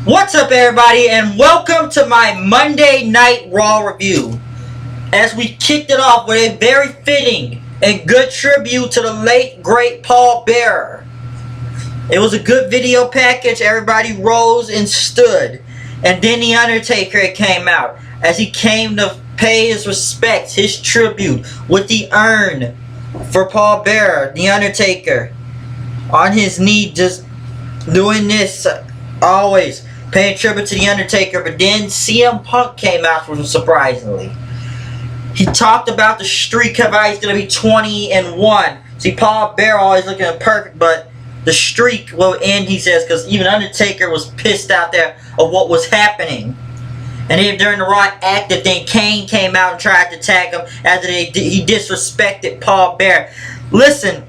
What's up, everybody, and welcome to my Monday Night Raw review. As we kicked it off with a very fitting and good tribute to the late, great Paul Bearer. It was a good video package. Everybody rose and stood. And then The Undertaker came out as he came to pay his respects, his tribute, with the urn for Paul Bearer, The Undertaker, on his knee, just doing this, always paying tribute to The Undertaker. But then CM Punk came out, which was surprisingly. He talked about the streak of how he's going to be 20-1. See, Paul Bearer always looking perfect, but the streak will end, he says, because even Undertaker was pissed out there of what was happening. And then during the Raw active thing, Kane came out and tried to tag him after he disrespected Paul Bearer. Listen,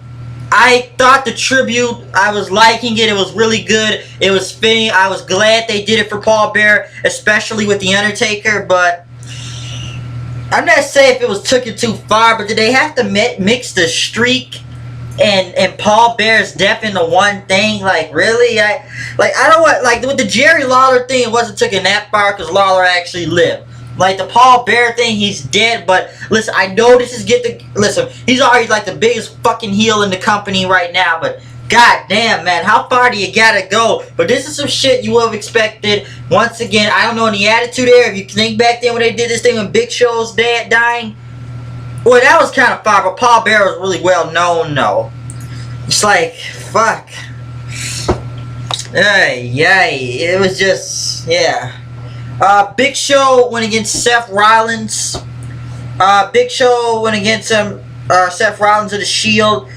I thought the tribute, I was liking it. It was really good. It was fitting. I was glad they did it for Paul Bearer, especially with The Undertaker. But I'm not saying if it was took it too far, but did they have to mix the streak and Paul Bearer's death into one thing? Like, really? I don't want, like, with the Jerry Lawler thing, it wasn't taken that far because Lawler actually lived. Like, the Paul Bearer thing, he's dead, but listen, I know this is listen, he's already like the biggest fucking heel in the company right now, but god damn, man, how far do you gotta go? But this is some shit you would have expected. Once again, I don't know any attitude there. If you think back then when they did this thing when Big Show's dad dying, well, that was kind of far, but Paul Bearer was really well known, though. It's like, fuck. Yay, it was just, yeah. Big Show went against Seth Rollins. Big Show went against Seth Rollins of the Shield.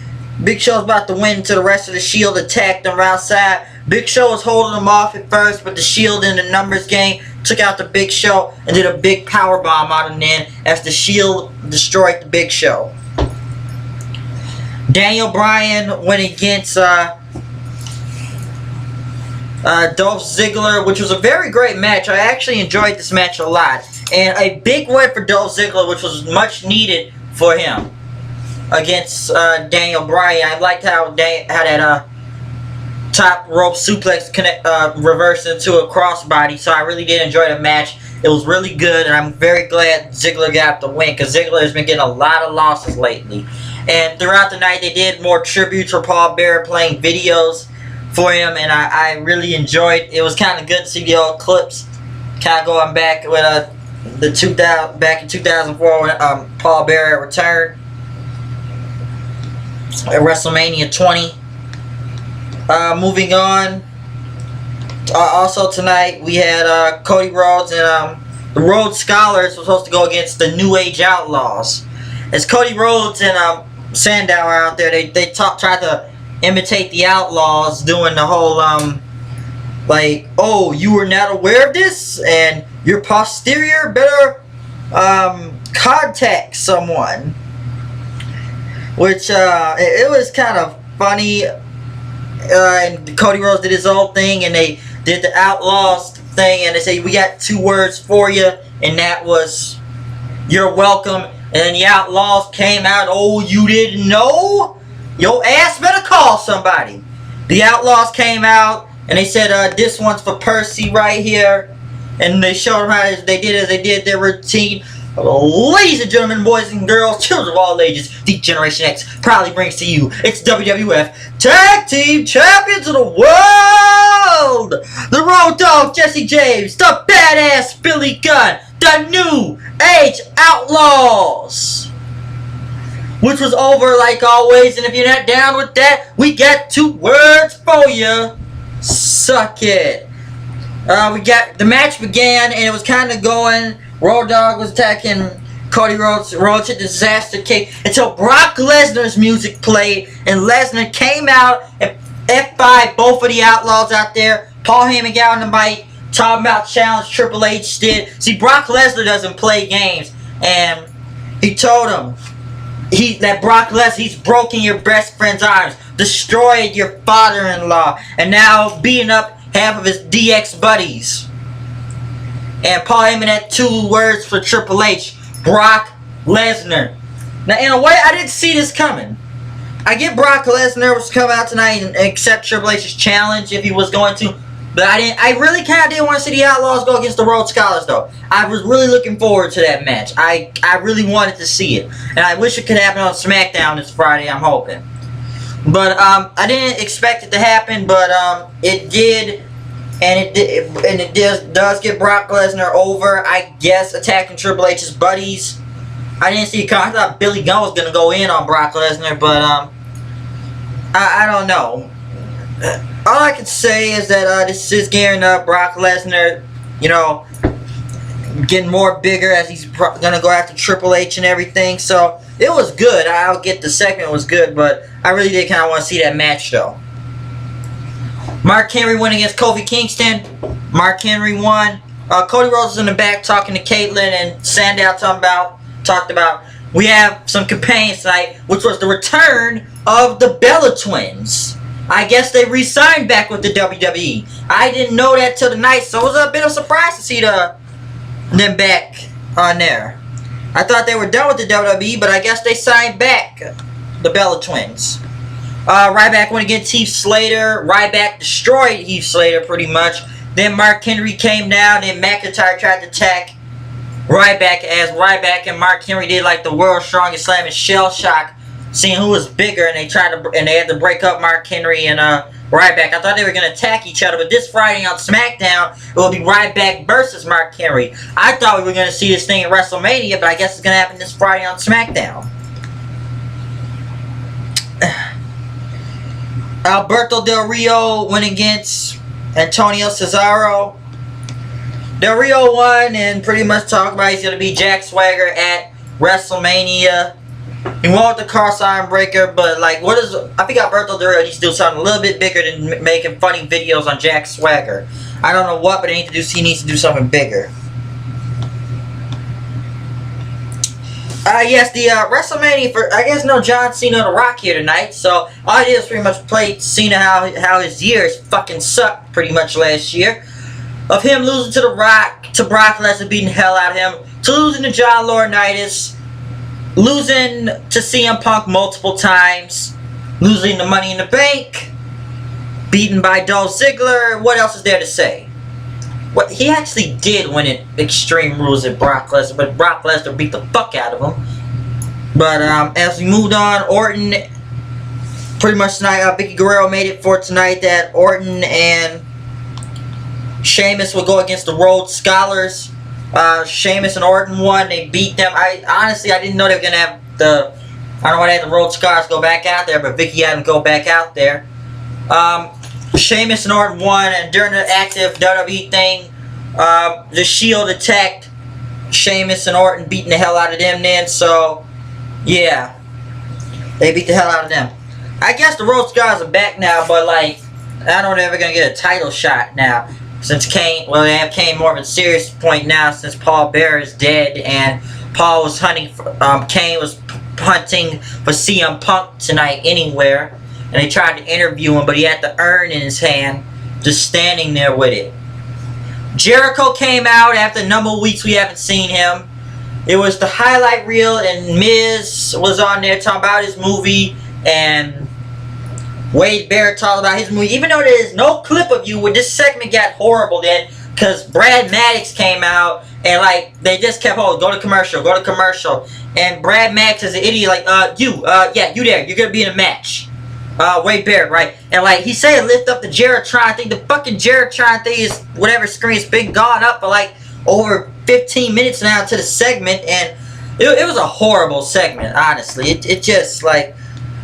Big Show's about to win to the rest of the Shield attacked him outside. Big Show was holding him off at first, but the Shield in the numbers game took out the Big Show and did a big power bomb out of him as the Shield destroyed the Big Show. Daniel Bryan went against Dolph Ziggler, which was a very great match. I actually enjoyed this match a lot. And a big win for Dolph Ziggler, which was much needed for him against Daniel Bryan. I liked how that top rope suplex reversed into a crossbody, so I really did enjoy the match. It was really good, and I'm very glad Ziggler got the win, because Ziggler has been getting a lot of losses lately. And throughout the night, they did more tributes for Paul Bearer, playing videos for him, and I really enjoyed. It was kind of good to see the old clips, kind of going back with back in 2004 when Paul Bearer returned at WrestleMania 20. Moving on. Also tonight we had Cody Rhodes and the Rhodes Scholars were supposed to go against the New Age Outlaws. As Cody Rhodes and Sandow are out there, they tried to imitate the Outlaws, doing the whole like, oh, you were not aware of this, and your posterior better contact someone. Which it was kind of funny. And Cody Rhodes did his own thing, and they did the Outlaws thing, and they say, we got 2 words for you, and that was, you're welcome. And then the Outlaws came out, oh, you didn't know? Your ass better call somebody. The Outlaws came out, and they said, this one's for Percy right here. And they showed them how they did their routine. Ladies and gentlemen, boys and girls, children of all ages, the Generation X proudly brings to you its WWF Tag Team Champions of the World! The Road Dogg Jesse James, the Badass Billy Gunn, the New Age Outlaws! Which was over like always, and if you're not down with that, we got 2 words for you. Suck it. The match began, and it was kind of going. Road Dogg was attacking Cody Rhodes. Rhodes hit the disaster kick until Brock Lesnar's music played, and Lesnar came out and F5 both of the Outlaws out there. Paul Heyman got on the mic, talking about challenge Triple H did. See, Brock Lesnar doesn't play games, and he told him that Brock Lesnar, he's broken your best friend's arms, destroyed your father-in-law, and now beating up half of his DX buddies. And Paul Heyman had 2 words for Triple H. Brock Lesnar. Now, in a way, I didn't see this coming. I get Brock Lesnar was coming out tonight and accept Triple H's challenge if he was going to. But I really kind of didn't want to see the Outlaws go against the Rhodes Scholars, though. I was really looking forward to that match. I really wanted to see it. And I wish it could happen on SmackDown this Friday, I'm hoping. But I didn't expect it to happen, but it did. And it does get Brock Lesnar over, I guess, attacking Triple H's buddies. I didn't see it coming. I thought Billy Gunn was going to go in on Brock Lesnar, but I don't know. All I can say is that this is gearing up Brock Lesnar, you know, getting more bigger as he's going to go after Triple H and everything. So it was good. I'll get the segment was good, but I really did kind of want to see that match, though. Mark Henry went against Kofi Kingston. Mark Henry won. Cody Rhodes was in the back talking to Caitlyn, and Sandow talked about we have some campaigns tonight, which was the return of the Bella Twins. I guess they re-signed back with the WWE. I didn't know that till tonight, so it was a bit of a surprise to see them back on there. I thought they were done with the WWE, but I guess they signed back the Bella Twins. Ryback went against Heath Slater. Ryback destroyed Heath Slater pretty much. Then Mark Henry came down, and McIntyre tried to attack Ryback as Ryback and Mark Henry did like the World's Strongest Slam and Shell Shock, seeing who was bigger, and they had to break up Mark Henry and Ryback. I thought they were going to attack each other, but this Friday on SmackDown, it will be Ryback versus Mark Henry. I thought we were going to see this thing at WrestleMania, but I guess it's going to happen this Friday on SmackDown. Alberto Del Rio went against Antonio Cesaro. Del Rio won and pretty much talked about he's going to be Jack Swagger at WrestleMania. He won with the cross arm breaker, but like, I think Alberto Del Rio needs to do something a little bit bigger than making funny videos on Jack Swagger. I don't know what, but he needs to do something bigger. Yes, the WrestleMania for, I guess, no John Cena or The Rock here tonight, so all I did was pretty much play Cena how his years fucking sucked pretty much last year. Of him losing to The Rock, to Brock Lesnar beating the hell out of him, to losing to John Laurinaitis, losing to CM Punk multiple times, losing the Money in the Bank, beaten by Dolph Ziggler. What else is there to say? What he actually did win at Extreme Rules at Brock Lesnar, but Brock Lesnar beat the fuck out of him. But as we moved on, Orton, pretty much tonight, Vicky Guerrero made it for tonight that Orton and Sheamus will go against the Rhodes Scholars. Sheamus and Orton won. They beat them. Honestly, I didn't know they were gonna have I don't know why they had the Rhodes Scholars go back out there, but Vicky had them go back out there. Sheamus and Orton won, and during the active WWE thing, the Shield attacked Sheamus and Orton, beating the hell out of them then, so, yeah. They beat the hell out of them. I guess the Rhodes Scholars are back now, but, like, I don't know if they're going to get a title shot now. Since Kane, well, they have Kane more of a serious point now since Paul Bearer is dead, and Paul was hunting for, Kane was hunting for CM Punk tonight anywhere. And they tried to interview him, but he had the urn in his hand, just standing there with it. Jericho came out after a number of weeks we haven't seen him. It was the highlight reel, and Miz was on there talking about his movie, and Wade Barrett talked about his movie. Even though there's no clip of you, when this segment got horrible then, because Brad Maddox came out, and like, they just kept, oh, go to commercial, go to commercial. And Brad Maddox is an idiot, like, yeah, you there, you're going to be in a match. Wade Barrett, right? And like he said, lift up the Geritron thing. The fucking Geritron thing is whatever screen's been gone up for like over 15 minutes now to the segment, and it was a horrible segment, honestly. It just like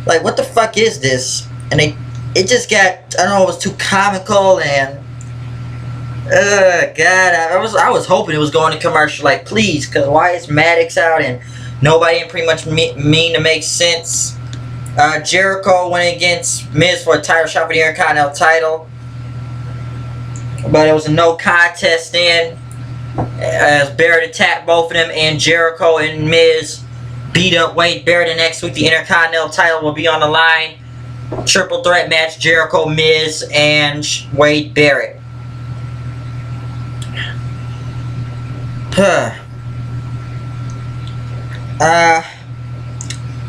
what the fuck is this? And it just got, I don't know, it was too comical, and God, I was hoping it was going to commercial, like, please, cause why is Maddox out and nobody pretty much mean to make sense. Jericho went against Miz for a title shot for the Intercontinental title. But it was a no contest then. As Barrett attacked both of them, and Jericho and Miz beat up Wade Barrett. And next week the Intercontinental title will be on the line. Triple threat match, Jericho, Miz, and Wade Barrett.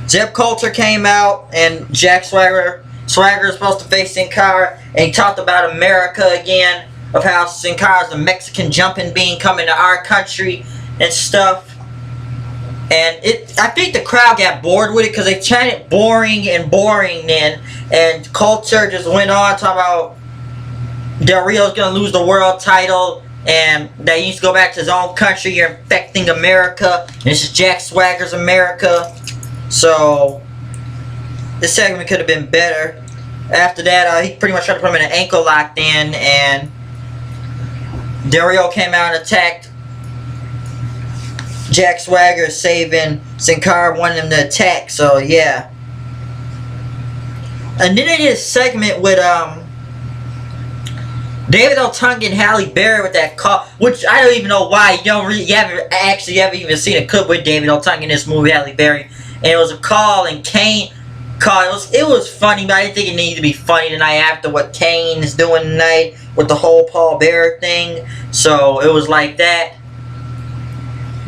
Jeff Coulter came out, and Jack Swagger Swagger was supposed to face Sin Cara, and he talked about America again, of how Sin Cara's a Mexican jumping bean coming to our country and stuff. And I think the crowd got bored with it because they chanted boring then, and Culture just went on talking about Del Rio's gonna lose the world title and that he needs to go back to his own country. You're infecting America. And this is Jack Swagger's America. So this segment could have been better. After that, he pretty much tried to put him in an ankle lock then, and Del Rio came out and attacked Jack Swagger, saving Sin Cara, wanting him to attack. So yeah. And then they did a segment with David Otunga and Halle Berry with that call, which I don't even know why. You haven't even seen a clip with David Otunga in this movie, Halle Berry. And it was a call, and Kane called. It was funny, but I didn't think it needed to be funny tonight after what Kane is doing tonight with the whole Paul Bearer thing. So it was like that.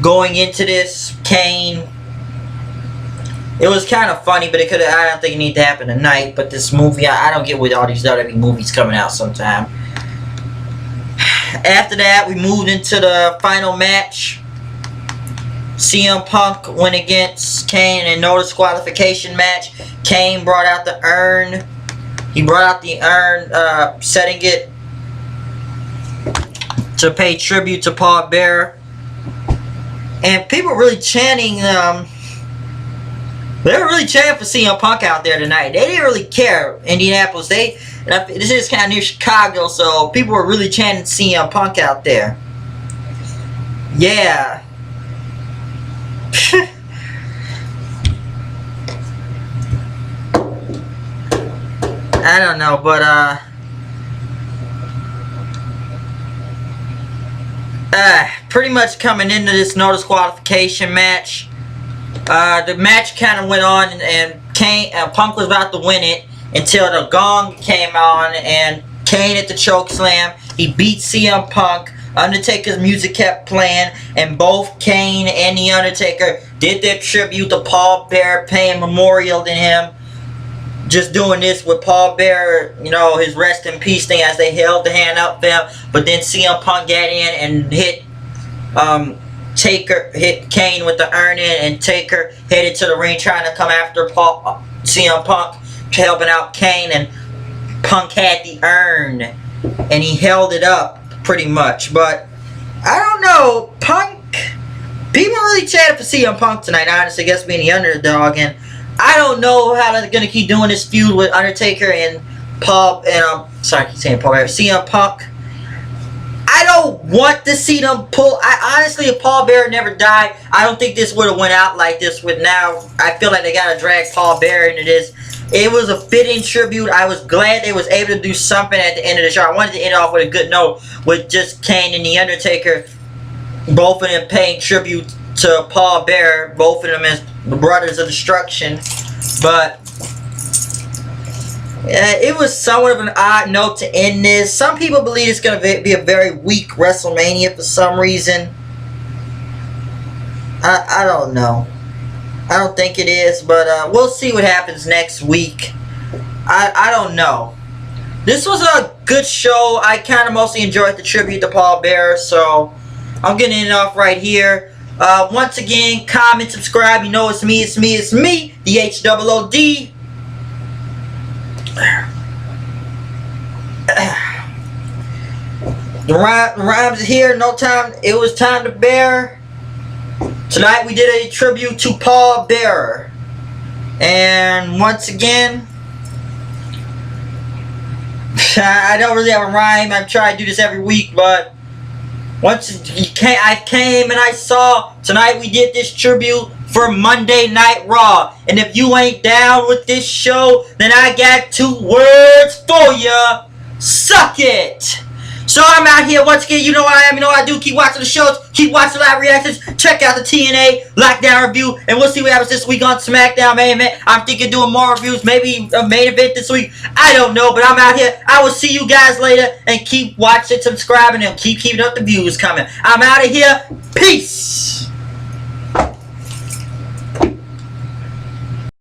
Going into this, Kane, it was kind of funny, but I don't think it needed to happen tonight. But this movie, I don't get with all these WWE movies coming out sometime. After that, we moved into the final match. CM Punk went against Kane in a no disqualification match. Kane brought out the urn. He brought out the urn, setting it to pay tribute to Paul Bearer. And people were really chanting, they were really chanting for CM Punk out there tonight. They didn't really care. Indianapolis, this is kind of near Chicago, so people were really chanting CM Punk out there. Yeah. I don't know, but pretty much coming into this no disqualification match, the match kind of went on, and Punk was about to win it until the gong came on, and Kane hit the choke slam. He beat CM Punk. Undertaker's music kept playing, and both Kane and The Undertaker did their tribute to Paul Bearer, paying memorial to him. Just doing this with Paul Bearer, you know, his rest in peace thing as they held the hand up for him. But then CM Punk got in and hit Kane with the urn in, and Taker headed to the ring trying to come after CM Punk, helping out Kane, and Punk had the urn and he held it up pretty much. But I don't know, people really chatted for CM Punk tonight, honestly, I guess being the underdog, and I don't know how they're gonna keep doing this feud with Undertaker and CM Punk. I don't want to see them pull. Honestly, if Paul Bearer never died, I don't think this would have went out like this. With now, I feel like they gotta drag Paul Bearer into this. It was a fitting tribute. I was glad they was able to do something at the end of the show. I wanted to end off with a good note with just Kane and The Undertaker, both of them paying tribute to Paul Bearer, both of them as the Brothers of Destruction. But it was somewhat of an odd note to end this. Some people believe it's going to be a very weak WrestleMania for some reason. I don't know. I don't think it is, but we'll see what happens next week. I don't know. This was a good show. I kind of mostly enjoyed the tribute to Paul Bearer, so I'm getting it off right here. Once again, comment, subscribe. You know it's me, the HOOD. The rhymes here. No time. It was time to bear. Tonight we did a tribute to Paul Bearer. And once again, I don't really have a rhyme. I'm trying to do this every week, but I came and I saw tonight we did this tribute for Monday Night Raw. And if you ain't down with this show, then I got 2 words for ya. Suck it. So I'm out here once again. You know what I am. You know what I do. Keep watching the shows. Keep watching live reactions. Check out the TNA Lockdown review. And we'll see what happens this week on SmackDown Main Event. I'm thinking doing more reviews. Maybe a main event this week. I don't know. But I'm out here. I will see you guys later. And keep watching, subscribing, and keep keeping up the views coming. I'm out of here. Peace.